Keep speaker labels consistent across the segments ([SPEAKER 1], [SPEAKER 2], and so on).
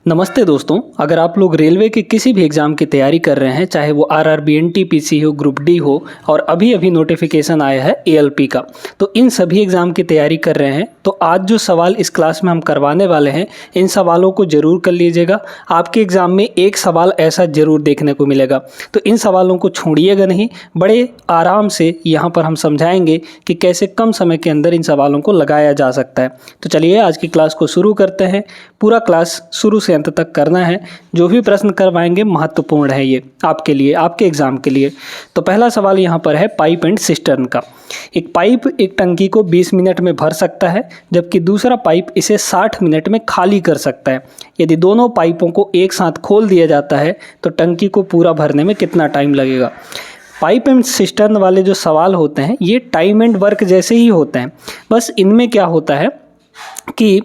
[SPEAKER 1] नमस्ते दोस्तों, अगर आप लोग रेलवे के किसी भी एग्ज़ाम की तैयारी कर रहे हैं, चाहे वो आरआरबी, एनटीपीसी हो, ग्रुप डी हो और अभी अभी नोटिफिकेशन आया है एएलपी का, तो इन सभी एग्ज़ाम की तैयारी कर रहे हैं तो आज जो सवाल इस क्लास में हम करवाने वाले हैं, इन सवालों को ज़रूर कर लीजिएगा। आपके एग्ज़ाम में एक सवाल ऐसा ज़रूर देखने को मिलेगा, तो इन सवालों को छोड़िएगा नहीं। बड़े आराम से यहाँ पर हम समझाएंगे कि कैसे कम समय के अंदर इन सवालों को लगाया जा सकता है। तो चलिए आज की क्लास को शुरू करते हैं। पूरा क्लास शुरू से अंत तक करना है। जो भी प्रश्न करवाएंगे महत्वपूर्ण है ये आपके लिए, आपके एग्जाम के लिए। तो पहला सवाल यहाँ पर है पाइप एंड सिस्टर्न का। एक पाइप एक टंकी को 20 मिनट में भर सकता है, जबकि दूसरा पाइप इसे 60 मिनट में खाली कर सकता है। यदि दोनों पाइपों को एक साथ खोल दिया जाता है तो टंकी को पूरा भरने में कितना टाइम लगेगा। पाइप एंड सिस्टर्न वाले जो सवाल होते हैं ये टाइम एंड वर्क जैसे ही होते हैं, बस इनमें क्या होता है कि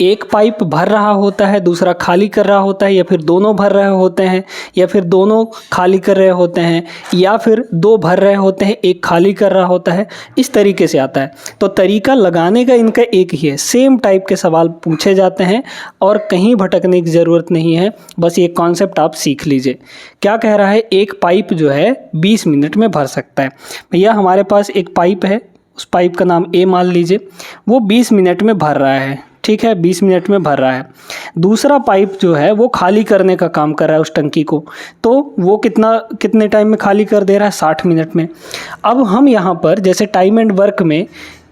[SPEAKER 1] एक पाइप भर रहा होता है, दूसरा खाली कर रहा होता है, या फिर दोनों भर रहे होते हैं, या फिर दोनों खाली कर रहे होते हैं, या फिर दो भर रहे होते हैं, एक खाली कर रहा होता है। इस तरीके से आता है। तो तरीका लगाने का इनका एक ही है, सेम टाइप के सवाल पूछे जाते हैं और कहीं भटकने की ज़रूरत नहीं है। बस ये कॉन्सेप्ट आप सीख लीजिए। क्या कह रहा है, एक पाइप जो है 20 मिनट में भर सकता है। भैया हमारे पास एक पाइप है, उस पाइप का नाम ए मान लीजिए, वो 20 मिनट में भर रहा है। ठीक है, 20 मिनट में भर रहा है। दूसरा पाइप जो है वो खाली करने का काम कर रहा है उस टंकी को, तो वो कितने टाइम में खाली कर दे रहा है, 60 मिनट में। अब हम यहाँ पर जैसे टाइम एंड वर्क में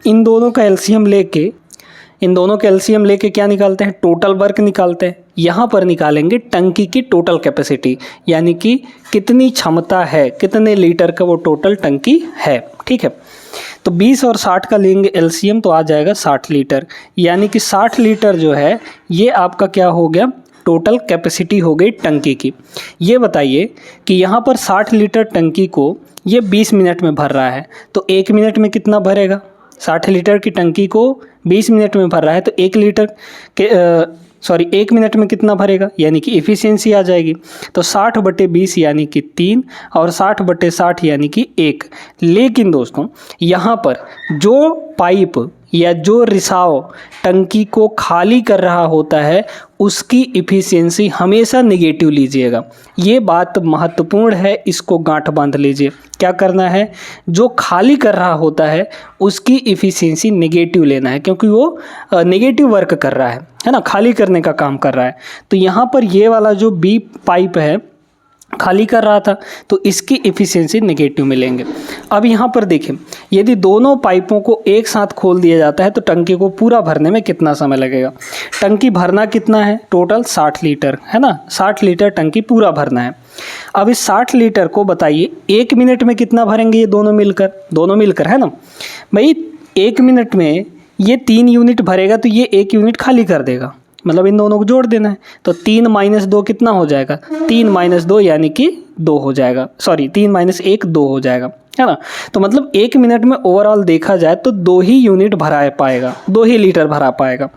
[SPEAKER 1] इन दोनों का एलसीएम लेके क्या निकालते हैं, टोटल वर्क निकालते हैं। यहाँ पर निकालेंगे टंकी की टोटल कैपेसिटी, यानी कि कितनी क्षमता है, कितने लीटर का वो टोटल टंकी है। ठीक है, तो 20 और 60 का लेंगे एलसीएम तो आ जाएगा 60 लीटर, यानी कि 60 लीटर जो है ये आपका क्या हो गया, टोटल कैपेसिटी हो गई टंकी की। ये बताइए कि यहाँ पर 60 लीटर टंकी को ये 20 मिनट में भर रहा है, तो 1 मिनट में कितना भरेगा। 60 लीटर की टंकी को 20 मिनट में भर रहा है तो 1 मिनट में कितना भरेगा, यानी कि इफ़िशियंसी आ जाएगी। तो 60/20 यानी कि 3 और 60/60 यानी कि 1। लेकिन दोस्तों यहाँ पर जो पाइप या जो रिसाव टंकी को खाली कर रहा होता है उसकी इफ़िशियंसी हमेशा नेगेटिव लीजिएगा। ये बात महत्वपूर्ण है, इसको गांठ बांध लीजिए। क्या करना है, जो खाली कर रहा होता है उसकी इफ़िशियंसी नेगेटिव लेना है, क्योंकि वो नेगेटिव वर्क कर रहा है ना, खाली करने का काम कर रहा है। तो यहाँ पर ये वाला जो बी पाइप है खाली कर रहा था तो इसकी इफ़िशियंसी नेगेटिव मिलेंगे। अब यहाँ पर देखें, यदि दोनों पाइपों को एक साथ खोल दिया जाता है तो टंकी को पूरा भरने में कितना समय लगेगा। टंकी भरना कितना है, टोटल 60 लीटर है ना, 60 लीटर टंकी पूरा भरना है। अब इस 60 लीटर को बताइए 1 मिनट में कितना भरेंगे ये दोनों मिलकर है ना भाई। 1 मिनट में ये 3 यूनिट भरेगा तो ये 1 यूनिट खाली कर देगा, मतलब इन दोनों को जोड़ देना है। तो 3 - 2 कितना हो जाएगा, 3 - 2 यानी कि 2 हो जाएगा, 3 - 1 2 हो जाएगा, है ना। तो मतलब 1 मिनट में ओवरऑल देखा जाए तो 2 ही यूनिट भरा पाएगा, 2 ही लीटर भरा पाएगा।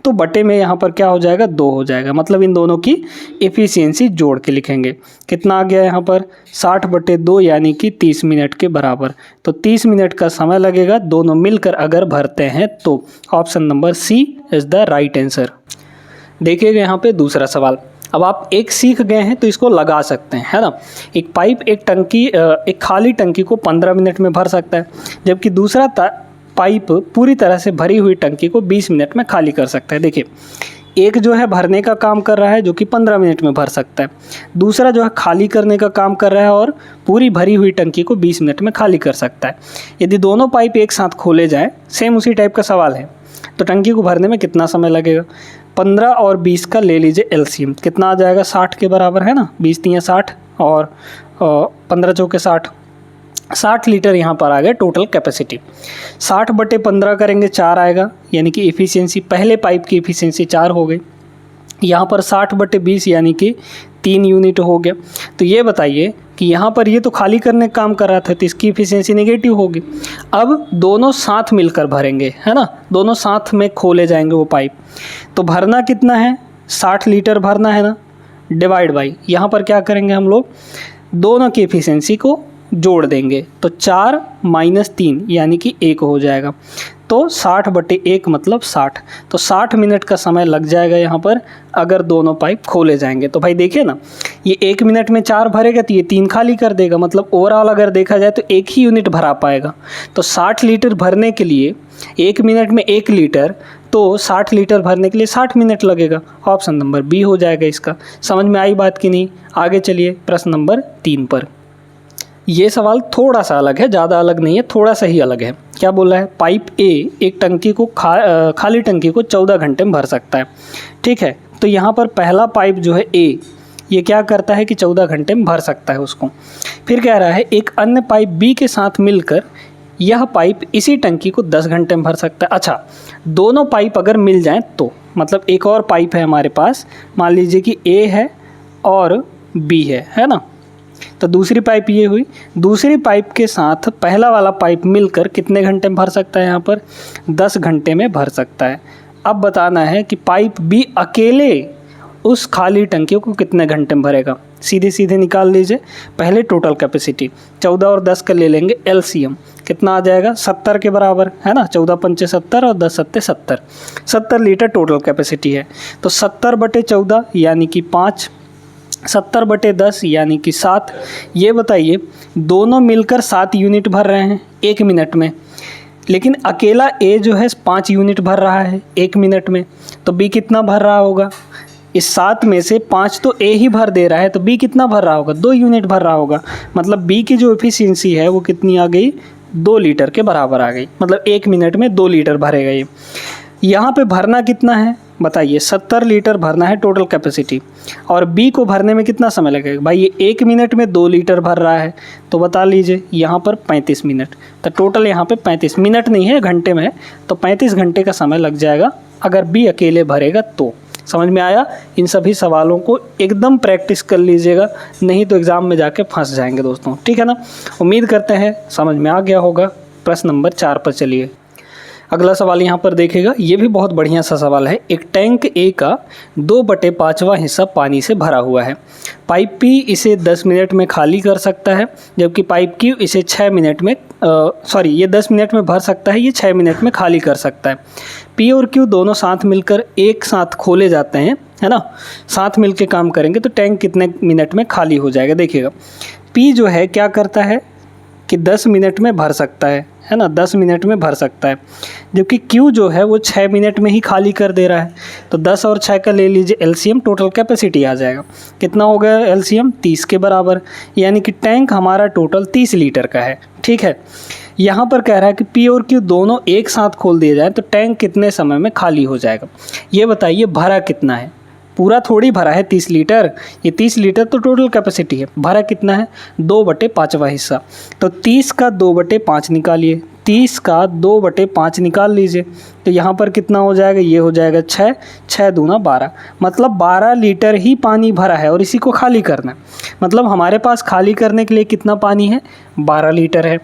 [SPEAKER 1] तो बटे में यहाँ पर क्या हो जाएगा, 2 हो जाएगा। मतलब इन दोनों की एफिशिएंसी जोड़ के लिखेंगे। कितना आ गया यहाँ पर, 60/2 यानी कि 30 मिनट के बराबर। तो 30 मिनट का समय लगेगा दोनों मिलकर अगर भरते हैं तो। Option number C is the right answer. देखिएगा यहाँ पे दूसरा सवाल। अब आप एक सीख गए हैं तो इसको लगा सकते हैं, है ना। एक पाइप एक खाली टंकी को 15 मिनट में भर सकता है, जबकि दूसरा पाइप पूरी तरह से भरी हुई टंकी को 20 मिनट में खाली कर सकता है। देखिए, एक जो है भरने का काम कर रहा है जो कि 15 मिनट में भर सकता है, दूसरा जो है खाली करने का काम कर रहा है और पूरी भरी हुई टंकी को 20 मिनट में खाली कर सकता है। यदि दोनों पाइप एक साथ खोले जाएँ, सेम उसी टाइप का सवाल है, तो टंकी को भरने में कितना समय लगेगा। 15 और 20 का ले लीजिए एलसीएम, कितना आ जाएगा, 60 के बराबर है ना। 20 × 60 और 15 × 4 = 60 लीटर यहाँ पर आ गया टोटल कैपेसिटी। 60/15 करेंगे 4 आएगा, यानी कि इफ़िशियंसी पहले पाइप की इफ़िशियंसी 4 हो गई। यहाँ पर 60/20 यानी कि 3 यूनिट हो गया। तो ये बताइए कि यहाँ पर ये तो खाली करने का काम कर रहा था तो इसकी इफ़िशियंसी नेगेटिव होगी। अब दोनों साथ मिलकर भरेंगे, है ना, दोनों साथ में खोले जाएंगे वो पाइप। तो भरना कितना है, 60 लीटर भरना है ना, डिवाइड बाई यहाँ पर क्या करेंगे हम लोग, दोनों की इफ़िशियंसी को जोड़ देंगे तो 4 - 3 यानी कि 1 हो जाएगा। तो 60/1 मतलब 60। तो 60 मिनट का समय लग जाएगा यहाँ पर अगर दोनों पाइप खोले जाएंगे। तो भाई देखिए ना, ये 1 मिनट में 4 भरेगा तो ये 3 खाली कर देगा, मतलब ओवरऑल अगर देखा जाए तो 1 ही यूनिट भरा पाएगा। तो 60 लीटर भरने के लिए 1 मिनट में 1 लीटर, तो 60 लीटर भरने के लिए 60 मिनट लगेगा। ऑप्शन नंबर बी हो जाएगा इसका। समझ में आई बात कि नहीं? आगे चलिए प्रश्न नंबर 3 पर। ये सवाल थोड़ा सा अलग है, ज़्यादा अलग नहीं है, थोड़ा सा ही अलग है। क्या बोला है? पाइप ए एक टंकी को खाली टंकी को 14 घंटे में भर सकता है। ठीक है, तो यहाँ पर पहला पाइप जो है ए, ये क्या करता है कि 14 घंटे में भर सकता है उसको। फिर कह रहा है एक अन्य पाइप बी के साथ मिलकर यह पाइप इसी टंकी को 10 घंटे में भर सकता है। अच्छा, दोनों पाइप अगर मिल जाएं तो, मतलब एक और पाइप है हमारे पास, मान लीजिए कि ए है और बी है ना। तो दूसरी पाइप ये हुई, दूसरी पाइप के साथ पहला वाला पाइप मिलकर कितने घंटे में भर सकता है? यहाँ पर 10 घंटे में भर सकता है। अब बताना है कि पाइप बी अकेले उस खाली टंकी को कितने घंटे में भरेगा। सीधे सीधे निकाल लीजिए। पहले टोटल कैपेसिटी 14 और 10 का ले लेंगे एलसीएम, कितना आ जाएगा? 70 के बराबर है ना। 14 पंचे 70 और 10 सत्ते 70, 70 लीटर टोटल कैपेसिटी है। तो 70/14 यानी कि 5, 70/10 यानी कि 7। ये बताइए, दोनों मिलकर 7 यूनिट भर रहे हैं 1 मिनट में, लेकिन अकेला ए जो है 5 यूनिट भर रहा है 1 मिनट में। तो बी कितना भर रहा होगा? इस 7 में से 5 तो ए ही भर दे रहा है, तो बी कितना भर रहा होगा? 2 यूनिट भर रहा होगा। मतलब बी की जो एफिशिएंसी है वो कितनी आ गई? 2 लीटर के बराबर आ गई। मतलब 1 मिनट में 2 लीटर भरेगा ये। यहाँ पे भरना कितना है बताइए? 70 लीटर भरना है टोटल कैपेसिटी, और बी को भरने में कितना समय लगेगा? भाई ये 1 मिनट में 2 लीटर भर रहा है, तो बता लीजिए यहाँ पर 35 मिनट। तो टोटल यहाँ पे 35 मिनट नहीं है, घंटे में है, तो 35 घंटे का समय लग जाएगा अगर बी अकेले भरेगा तो। समझ में आया? इन सभी सवालों को एकदम प्रैक्टिस कर लीजिएगा, नहीं तो एग्ज़ाम में जाके फंस जाएंगे दोस्तों। ठीक है ना? उम्मीद करते हैं समझ में आ गया होगा। प्रश्न नंबर 4 पर चलिए। अगला सवाल यहाँ पर देखेगा, ये भी बहुत बढ़िया सा सवाल है। एक टैंक ए का 2/5वां हिस्सा पानी से भरा हुआ है। पाइप पी इसे 10 मिनट में खाली कर सकता है, जबकि पाइप क्यू इसे 6 मिनट में ये 10 मिनट में भर सकता है, ये 6 मिनट में खाली कर सकता है। पी और क्यू दोनों साथ मिलकर एक साथ खोले जाते हैं, है ना। साथ मिलकर काम करेंगे तो टैंक कितने मिनट में खाली हो जाएगा? देखिएगा, पी जो है क्या करता है कि 10 मिनट में भर सकता है ना, 10 मिनट में भर सकता है, जबकि क्यू जो है वो 6 मिनट में ही खाली कर दे रहा है। तो 10 और 6 का ले लीजिए एलसीएम, टोटल कैपेसिटी आ जाएगा। कितना हो गया एलसीएम? 30 के बराबर, यानी कि टैंक हमारा टोटल 30 लीटर का है। ठीक है, यहाँ पर कह रहा है कि पी और क्यू दोनों एक साथ खोल दिए जाए तो टैंक कितने समय में खाली हो जाएगा। ये बताइए, भरा कितना है? पूरा थोड़ी भरा है 30 लीटर, ये 30 लीटर तो टोटल कैपेसिटी है। भरा कितना है? 2/5वां हिस्सा। तो 30 का 2/5 निकालिए, 30 का 2/5 निकाल लीजिए, तो यहाँ पर कितना हो जाएगा? ये हो जाएगा 6, 6 दूना 12, मतलब 12 लीटर ही पानी भरा है और इसी को खाली करना है। मतलब हमारे पास खाली करने के लिए कितना पानी है? 12 लीटर है।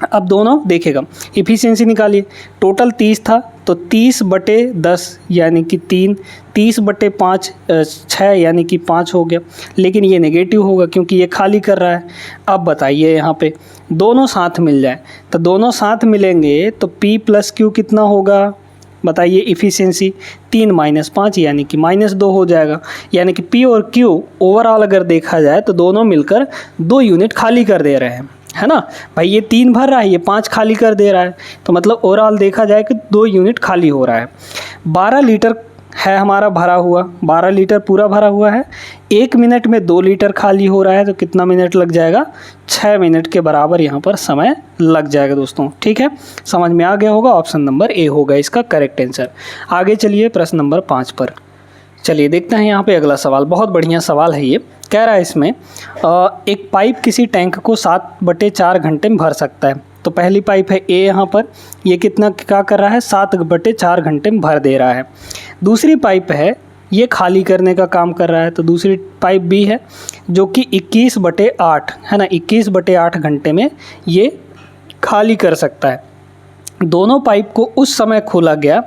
[SPEAKER 1] अब दोनों देखेगा, इफ़िशियंसी निकालिए। टोटल 30 था तो 30/10 यानी कि 3, 30/5 6 यानी कि 5 हो गया, लेकिन ये नेगेटिव होगा क्योंकि ये खाली कर रहा है। अब बताइए, यहाँ पे दोनों साथ मिल जाए तो दोनों साथ मिलेंगे तो P + Q कितना होगा बताइए? इफ़िशियंसी 3 - 5 यानी कि -2 हो जाएगा। यानी कि P और Q ओवरऑल अगर देखा जाए तो दोनों मिलकर 2 यूनिट खाली कर दे रहे हैं, है ना भाई। ये 3 भर रहा है, ये 5 खाली कर दे रहा है, तो मतलब ओवरऑल देखा जाए कि 2 यूनिट खाली हो रहा है। 12 लीटर है हमारा भरा हुआ, 12 लीटर पूरा भरा हुआ है। 1 मिनट में 2 लीटर खाली हो रहा है, तो कितना मिनट लग जाएगा? 6 मिनट के बराबर यहाँ पर समय लग जाएगा दोस्तों। ठीक है, समझ में आ गया होगा। ऑप्शन नंबर ए होगा इसका करेक्ट आंसर। आगे चलिए प्रश्न नंबर 5 पर। चलिए देखते हैं यहाँ पे अगला सवाल। बहुत बढ़िया सवाल है ये। कह रहा है इसमें एक पाइप किसी टैंक को 7/4 घंटे में भर सकता है। तो पहली पाइप है ए, यहाँ पर ये कितना क्या कर रहा है? 7/4 घंटे में भर दे रहा है। दूसरी पाइप है, ये खाली करने का काम कर रहा है। तो दूसरी पाइप बी है जो कि 21/8 है ना, 21/8 घंटे में ये खाली कर सकता है। दोनों पाइप को उस समय खोला गया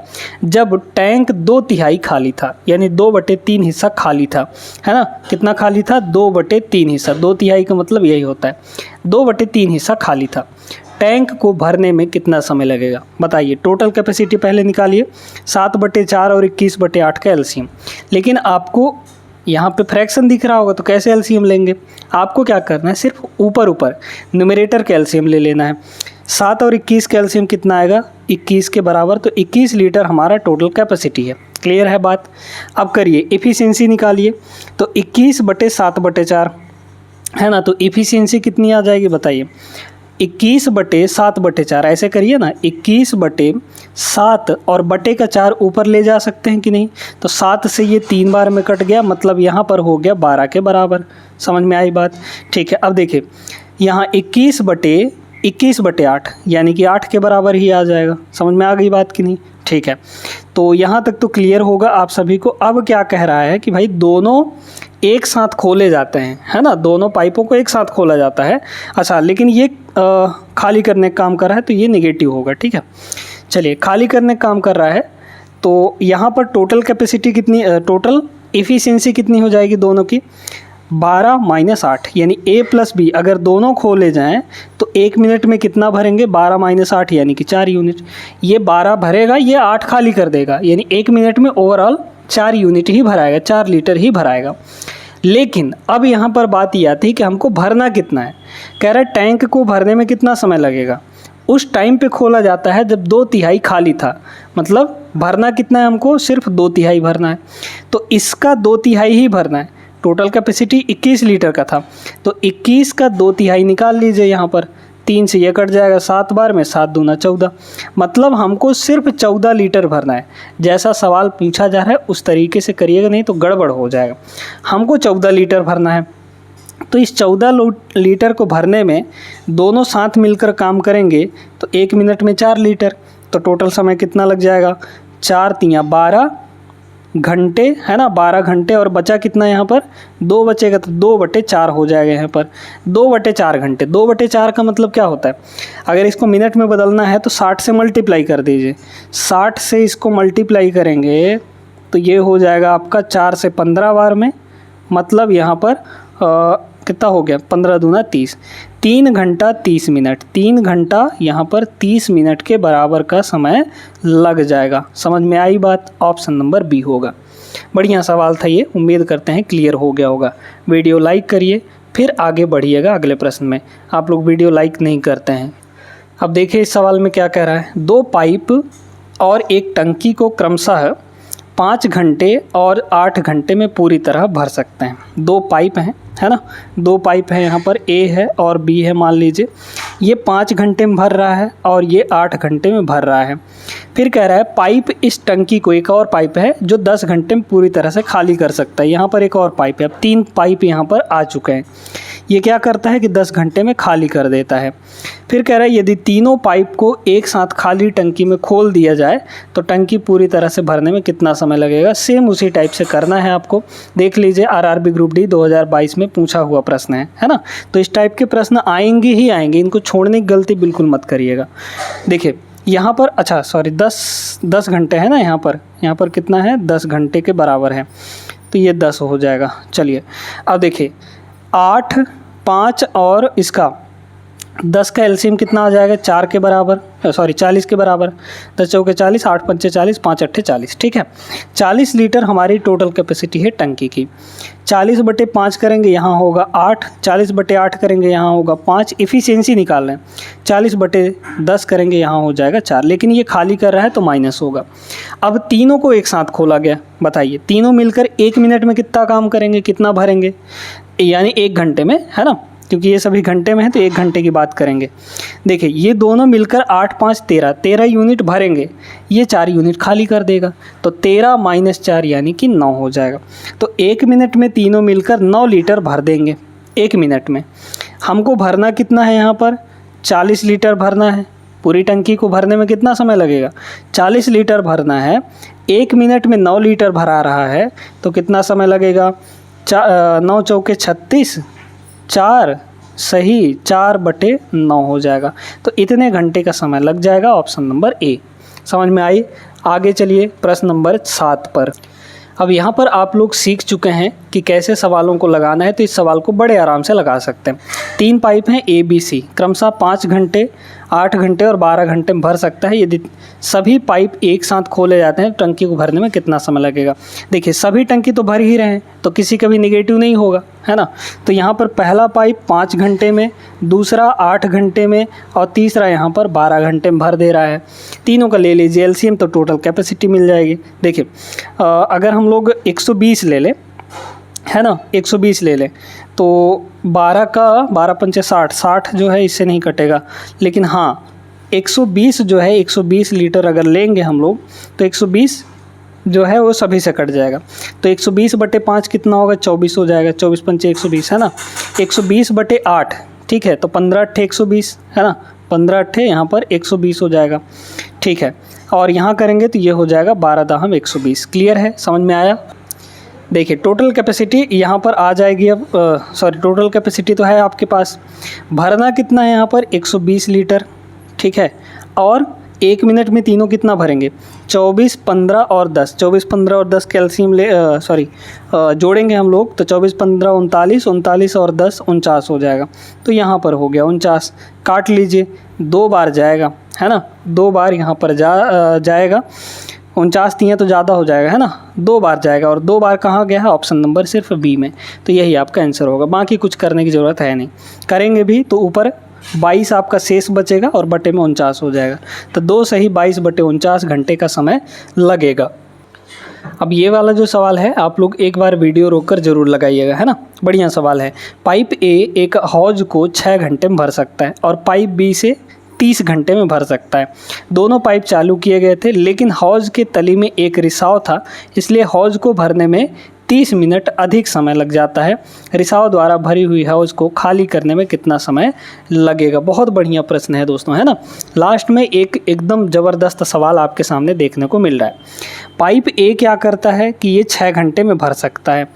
[SPEAKER 1] जब टैंक 2/3 खाली था, यानी 2/3 हिस्सा खाली था, है ना। कितना खाली था? 2/3 हिस्सा। 2/3 का मतलब यही होता है, 2/3 हिस्सा खाली था। टैंक को भरने में कितना समय लगेगा बताइए। टोटल कैपेसिटी पहले निकालिए, 7/4 और 21/8 का एलसीएम। लेकिन आपको यहाँ पे फ्रैक्शन दिख रहा होगा तो कैसे एलसीएम लेंगे? आपको क्या करना है, सिर्फ ऊपर ऊपर न्यूमरेटर का एलसीएम ले लेना है। 7 और 21 का एलसीएम कितना आएगा? 21 के बराबर, तो 21 लीटर हमारा टोटल कैपेसिटी है। क्लियर है बात? अब करिए एफिशिएंसी निकालिए, तो 21/7/4 है ना, तो एफिशिएंसी कितनी आ जाएगी बताइए। 21/7/4 ऐसे करिए ना, 21/7 और बटे का 4 ऊपर ले जा सकते हैं कि नहीं? तो 7 से ये 3 बार में कट गया, मतलब यहाँ पर हो गया 12 के बराबर। समझ में आई बात? ठीक है, अब देखिए यहाँ 21/8 यानी कि 8 के बराबर ही आ जाएगा। समझ में आ गई बात कि नहीं? ठीक है, तो यहाँ तक तो क्लियर होगा आप सभी को। अब क्या कह रहा है कि भाई दोनों एक साथ खोले जाते हैं, है ना, दोनों पाइपों को एक साथ खोला जाता है। अच्छा, लेकिन ये खाली करने का काम कर रहा है तो ये नेगेटिव होगा। ठीक है, चलिए खाली करने का काम कर रहा है तो यहाँ पर टोटल कैपेसिटी कितनी, टोटल एफिशिएंसी कितनी हो जाएगी दोनों की? 12 - 8 यानी A + B अगर दोनों खोले जाएं तो 1 मिनट में कितना भरेंगे? 12 - 8 यानी कि 4 यूनिट। ये 12 भरेगा, ये 8 खाली कर देगा, यानी 1 मिनट में ओवरऑल 4 यूनिट ही भराएगा, 4 लीटर ही भराएगा। लेकिन अब यहाँ पर बात ये आती है कि हमको भरना कितना है। कह रहा है टैंक को भरने में कितना समय लगेगा। उस टाइम पे खोला जाता है जब 2/3 खाली था, मतलब भरना कितना है हमको? सिर्फ 2/3 भरना है। तो इसका 2/3 ही भरना है। टोटल कैपेसिटी 21 लीटर का था, तो 21 का 2/3 निकाल लीजिए। यहाँ पर 3 से ये कट जाएगा, 7 बार में 7 दूना 14, मतलब हमको सिर्फ 14 लीटर भरना है। जैसा सवाल पूछा जा रहा है उस तरीके से करिएगा, नहीं तो गड़बड़ हो जाएगा। हमको 14 लीटर भरना है, तो इस 14 लीटर को भरने में दोनों साथ मिलकर काम करेंगे तो 1 मिनट में 4 लीटर, तो टोटल समय कितना लग जाएगा? 4 × 12 घंटे, है ना, 12 घंटे। और बचा कितना यहाँ पर? 2 बचेगा, तो 2/4 हो जाएगा यहाँ पर, 2/4 घंटे। 2/4 का मतलब क्या होता है? अगर इसको मिनट में बदलना है तो 60 से मल्टीप्लाई कर दीजिए। 60 से इसको मल्टीप्लाई करेंगे तो ये हो जाएगा आपका 4 से 15 बार में, मतलब यहाँ पर कितना हो गया? 15 दूना 30, 3 घंटा 30 मिनट। 3 घंटा यहाँ पर 30 मिनट के बराबर का समय लग जाएगा। समझ में आई बात? ऑप्शन नंबर बी होगा। बढ़िया सवाल था ये, उम्मीद करते हैं क्लियर हो गया होगा। वीडियो लाइक करिए, फिर आगे बढ़िएगा अगले प्रश्न में। आप लोग वीडियो लाइक नहीं करते हैं। अब देखिए इस सवाल में क्या कह रहा है। 2 पाइप और एक टंकी को क्रमशः 5 घंटे और 8 घंटे में पूरी तरह भर सकते हैं। 2 पाइप हैं, है ना, 2 पाइप है, यहाँ पर A है और B है। मान लीजिए ये 5 घंटे में भर रहा है और ये 8 घंटे में भर रहा है। फिर कह रहा है पाइप इस टंकी को, एक और पाइप है जो 10 घंटे में पूरी तरह से खाली कर सकता है। यहाँ पर एक और पाइप है, अब 3 पाइप यहाँ पर आ चुके हैं। ये क्या करता है कि 10 घंटे में खाली कर देता है। फिर कह रहा है यदि तीनों पाइप को एक साथ खाली टंकी में खोल दिया जाए तो टंकी पूरी तरह से भरने में कितना समय लगेगा। सेम उसी टाइप से करना है आपको। देख लीजिए आरआरबी ग्रुप डी 2022 में पूछा हुआ प्रश्न है ना। तो इस टाइप के प्रश्न आएंगे ही आएंगे, इनको छोड़ने की गलती बिल्कुल मत करिएगा। देखिए यहाँ पर, अच्छा सॉरी, 10 घंटे है ना, यहाँ पर कितना है? 10 घंटे के बराबर है, तो ये 10 हो जाएगा। चलिए अब देखिए 8, 5 और इसका 10 का एलसीएम कितना आ जाएगा? 4 के बराबर, सॉरी 40 के बराबर। 10 चौके 40, 8 पंचे 40, 5 अट्ठे 40। ठीक है, 40 लीटर हमारी टोटल कैपेसिटी है टंकी की। 40/5 करेंगे, यहाँ होगा 8। 40/8 करेंगे, यहाँ होगा 5। इफ़िशियंसी निकाल लें, 40/10 करेंगे, यहाँ हो जाएगा 4। लेकिन ये खाली कर रहा है तो माइनस होगा। अब तीनों को एक साथ खोला गया, बताइए तीनों मिलकर 1 मिनट में कितना काम करेंगे, कितना भरेंगे? यानी 1 घंटे में, है ना, क्योंकि ये सभी घंटे में है तो 1 घंटे की बात करेंगे। देखिए ये दोनों मिलकर 8 5 13 यूनिट भरेंगे, ये 4 यूनिट खाली कर देगा, तो 13 - 4 यानी कि 9 हो जाएगा। तो 1 मिनट में तीनों मिलकर 9 लीटर भर देंगे 1 मिनट में। हमको भरना कितना है? यहाँ पर 40 लीटर भरना है। पूरी टंकी को भरने में कितना समय लगेगा? 40 लीटर भरना है। 1 मिनट में 9 लीटर भरा रहा है तो कितना समय लगेगा? 9 चौके 36, 4 सही 4/9 हो जाएगा। तो इतने घंटे का समय लग जाएगा, ऑप्शन नंबर ए। समझ में आई? आगे चलिए प्रश्न नंबर 7 पर। अब यहाँ पर आप लोग सीख चुके हैं कि कैसे सवालों को लगाना है, तो इस सवाल को बड़े आराम से लगा सकते हैं। 3 पाइप हैं ए बी सी, क्रमशः 5 घंटे, 8 घंटे और 12 घंटे में भर सकता है। यदि सभी पाइप एक साथ खोले जाते हैं, टंकी को भरने में कितना समय लगेगा? देखिए सभी टंकी तो भर ही रहे हैं, तो किसी का भी निगेटिव नहीं होगा, है ना। तो यहाँ पर पहला पाइप 5 घंटे में, दूसरा 8 घंटे में और तीसरा यहाँ पर 12 घंटे में भर दे रहा है। तीनों का ले लीजिए एलसीएम, तो टोटल कैपेसिटी मिल जाएगी। देखिए अगर हम लोग 120 ले लें, है ना, 120 ले लें, तो 12 का 12 पंचे 60, 60 जो है इससे नहीं कटेगा, लेकिन हाँ 120 जो है 120 लीटर अगर लेंगे हम लोग, तो 120 जो है वो सभी से कट जाएगा। तो 120/5 कितना होगा? 24 हो जाएगा। 24 पंचे 120, है ना। 120/8, ठीक है, तो 15/8 120, है ना। 15/8 यहाँ पर 120 हो जाएगा, ठीक है। और यहाँ करेंगे तो ये हो जाएगा 12 120। क्लियर है? समझ में आया? देखिए टोटल कैपेसिटी यहाँ पर आ जाएगी। अब टोटल कैपेसिटी तो है आपके पास, भरना कितना है यहाँ पर? 120 लीटर, ठीक है। और 1 मिनट में तीनों कितना भरेंगे? 24, 15 और 10। 24, 15 और 10 कैल्शियम जोड़ेंगे हम लोग, तो 24, 15 39, 39 और 10 49 हो जाएगा। तो यहाँ पर हो गया 49। काट लीजिए, 2 बार जाएगा, है ना, 2 बार यहाँ पर जाएगा। 49 दिए तो ज़्यादा हो जाएगा, है ना, 2 बार जाएगा। और 2 बार कहाँ गया है? ऑप्शन नंबर सिर्फ बी में। तो यही आपका आंसर होगा, बाकी कुछ करने की ज़रूरत है नहीं। करेंगे भी तो ऊपर 22 आपका शेष बचेगा और बटे में 49 हो जाएगा। तो 2 सही 22/49 घंटे का समय लगेगा। अब ये वाला जो सवाल है आप लोग एक बार वीडियो रोककर ज़रूर लगाइएगा, है ना, बढ़िया सवाल है। पाइप ए एक हौज को 6 घंटे में भर सकता है और पाइप बी से 30 घंटे में भर सकता है। दोनों पाइप चालू किए गए थे, लेकिन हौज के तली में एक रिसाव था, इसलिए हौज को भरने में 30 मिनट अधिक समय लग जाता है। रिसाव द्वारा भरी हुई हौज को खाली करने में कितना समय लगेगा? बहुत बढ़िया प्रश्न है दोस्तों, है ना। लास्ट में एक एकदम ज़बरदस्त सवाल आपके सामने देखने को मिल रहा है। पाइप ए क्या करता है कि ये 6 घंटे में भर सकता है।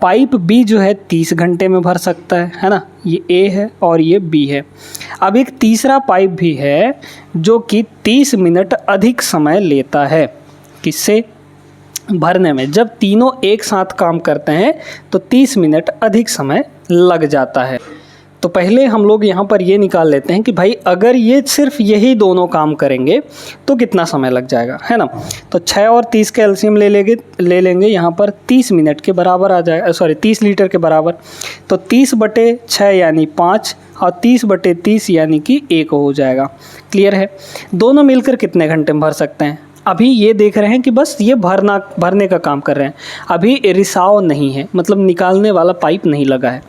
[SPEAKER 1] पाइप बी जो है 30 घंटे में भर सकता है ना। ये ए है और ये बी है। अब एक तीसरा पाइप भी है जो कि 30 मिनट अधिक समय लेता है। किससे? भरने में। जब तीनों एक साथ काम करते हैं तो 30 मिनट अधिक समय लग जाता है। तो पहले हम लोग यहाँ पर ये निकाल लेते हैं कि भाई अगर ये सिर्फ यही दोनों काम करेंगे तो कितना समय लग जाएगा, है ना। तो 6 और 30 का एलसीएम ले लेंगे यहाँ पर 30 मिनट के बराबर आ जाएगा, 30 लीटर के बराबर। तो 30/6 यानी 5 और 30/30 यानी कि 1 हो जाएगा। क्लियर है? दोनों मिलकर कितने घंटे में भर सकते हैं? अभी ये देख रहे हैं कि बस ये भरने का काम कर रहे हैं, अभी रिसाव नहीं है, मतलब निकालने वाला पाइप नहीं लगा है।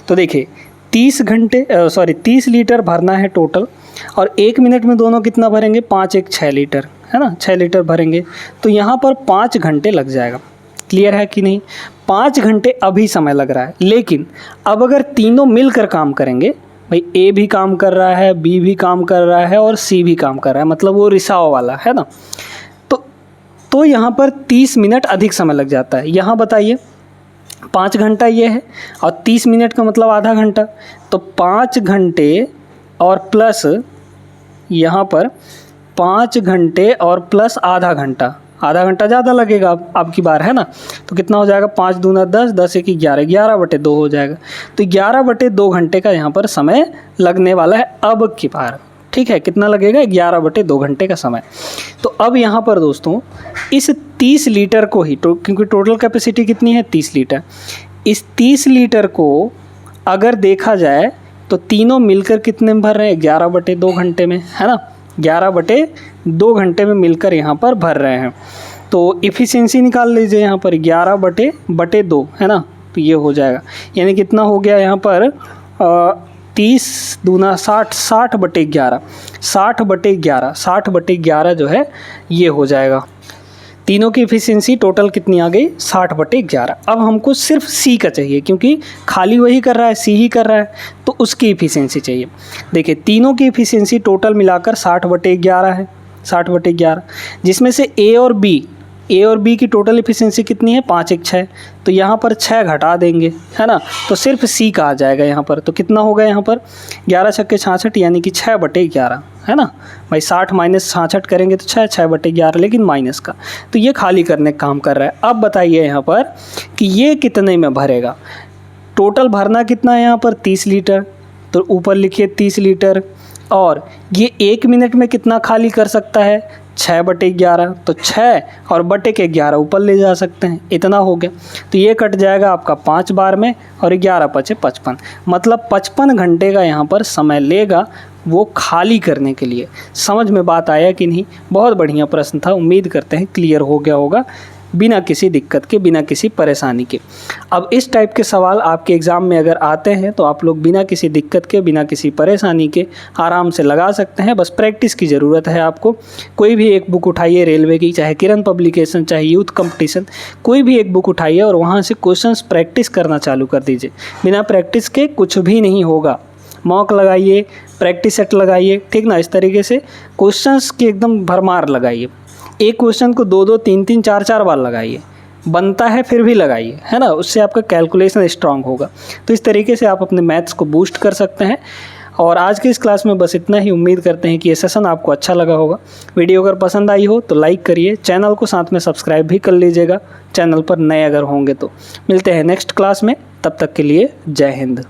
[SPEAKER 1] तो देखिए 30 लीटर भरना है टोटल, और 1 मिनट में दोनों कितना भरेंगे? 5 1 6 लीटर, है ना, 6 लीटर भरेंगे। तो यहाँ पर 5 घंटे लग जाएगा। क्लियर है कि नहीं? 5 घंटे अभी समय लग रहा है, लेकिन अब अगर तीनों मिलकर काम करेंगे, भाई ए भी काम कर रहा है, बी भी काम कर रहा है और सी भी काम कर रहा है, मतलब वो रिसाव वाला, है ना। तो यहाँ पर 30 मिनट अधिक समय लग जाता है। यहाँ बताइए 5 घंटा ये है और 30 मिनट का मतलब आधा घंटा, तो 5 घंटे और प्लस यहाँ पर 5 घंटे और प्लस आधा घंटा ज़्यादा लगेगा अब की बार, है ना। तो कितना हो जाएगा? 5 दूना 10, 10 1 11, 11/2 हो जाएगा। तो 11/2 घंटे का यहाँ पर समय लगने वाला है अब की बार। ठीक है, कितना लगेगा? 11/2 घंटे का समय। तो अब यहाँ पर दोस्तों इस 30 लीटर को ही, क्योंकि टोटल कैपेसिटी कितनी है? 30 लीटर। इस 30 लीटर को अगर देखा जाए तो तीनों मिलकर कितने में भर रहे हैं? 11/2 घंटे में, है ना। 11/2 घंटे में मिलकर यहाँ पर भर रहे हैं। तो इफ़िशियंसी निकाल लीजिए यहाँ पर 11/2, है ना। तो ये हो जाएगा, यानी कितना हो गया यहाँ पर 30 दूना 60, 60/11, 60/11 जो है ये हो जाएगा। तीनों की इफ़िशियंसी टोटल कितनी आ गई? 60/11। अब हमको सिर्फ सी का चाहिए, क्योंकि खाली वही कर रहा है, सी ही कर रहा है, तो उसकी इफ़िशियंसी चाहिए। देखिए तीनों की इफ़िशियंसी टोटल मिलाकर 60/11 है, 60/11, जिसमें से ए और बी ए और बी की टोटल एफिशिएंसी कितनी है 5 1 6, तो यहाँ पर 6 घटा देंगे, है ना, तो सिर्फ सी का आ जाएगा यहाँ पर। तो कितना होगा यहाँ पर 11 छक्के 66 यानी कि 6/11, है ना भाई। 60 माइनस 66 करेंगे तो 6/11, लेकिन माइनस का, तो ये खाली करने का काम कर रहा है। अब बताइए यहाँ पर कि ये कितने में भरेगा। टोटल भरना कितना है यहाँ पर 30 लीटर, तो ऊपर लिखिए 30 लीटर। और ये 1 मिनट में कितना खाली कर सकता है 6/11, तो 6 और बटे के 11 ऊपर ले जा सकते हैं, इतना हो गया। तो ये कट जाएगा आपका 5 बार में, और 11 5 55, मतलब 55 घंटे का यहाँ पर समय लेगा वो खाली करने के लिए। समझ में बात आया कि नहीं? बहुत बढ़िया प्रश्न था, उम्मीद करते हैं क्लियर हो गया होगा बिना किसी दिक्कत के, बिना किसी परेशानी के। अब इस टाइप के सवाल आपके एग्ज़ाम में अगर आते हैं तो आप लोग बिना किसी दिक्कत के, बिना किसी परेशानी के आराम से लगा सकते हैं। बस प्रैक्टिस की ज़रूरत है आपको। कोई भी एक बुक उठाइए रेलवे की, चाहे किरण पब्लिकेशन, चाहे यूथ कंपटीशन, कोई भी एक बुक उठाइए और वहाँ से क्वेश्चंस प्रैक्टिस करना चालू कर दीजिए। बिना प्रैक्टिस के कुछ भी नहीं होगा। मॉक लगाइए, प्रैक्टिस सेट लगाइए, ठीक ना, इस तरीके से क्वेश्चंस की एकदम भरमार लगाइए। एक क्वेश्चन को 2 2 3 3 4 4 बार लगाइए, बनता है फिर भी लगाइए, है ना, उससे आपका कैलकुलेशन स्ट्रांग होगा। तो इस तरीके से आप अपने मैथ्स को बूस्ट कर सकते हैं। और आज की इस क्लास में बस इतना ही। उम्मीद करते हैं कि ये सेशन आपको अच्छा लगा होगा। वीडियो अगर पसंद आई हो तो लाइक करिए, चैनल को साथ में सब्सक्राइब भी कर लीजिएगा, चैनल पर नए अगर होंगे तो। मिलते हैं नेक्स्ट क्लास में, तब तक के लिए जय हिंद।